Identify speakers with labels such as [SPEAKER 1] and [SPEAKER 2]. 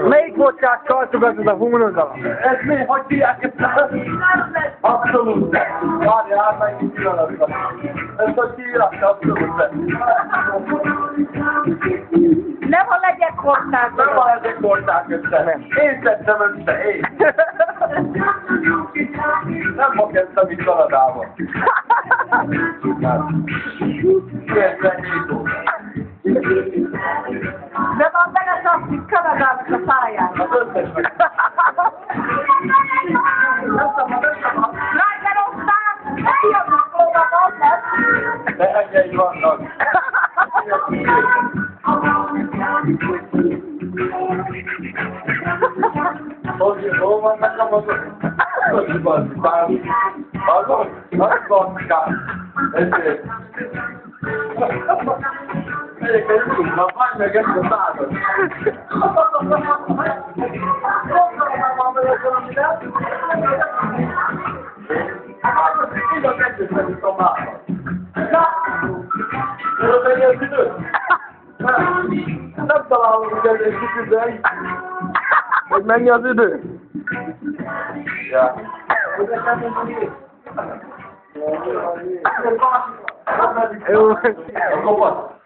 [SPEAKER 1] Melyik vodkát ez a humorozalom?
[SPEAKER 2] Ez mi? Hogy hívják ezt? Abszolút. Várjál, meg is pillanatban. Ezt hogy hívják? Abszolút.
[SPEAKER 3] Nem, ha legyek korták.
[SPEAKER 2] Nem van ezek korták össze. Én szedtem össze, én. Nem ma kezdtem itt Kanadában.
[SPEAKER 3] De van belecsapni Kanadának a száját.
[SPEAKER 2] Az összes meg.
[SPEAKER 3] Magyarország, eljönnek oda, mondod.
[SPEAKER 2] Lehetjeim vannak. Hol van nekem az hallod? Nagy bankám. Ezért. Egyébként úgy van, majd meg ezt a százat. Így a kettőt is a mámat. Tudod, mennyi az idő? Nem találom, hogy ez egy kicsit, hogy mennyi az idő? Ja.
[SPEAKER 1] Jó.
[SPEAKER 2] A kopasz.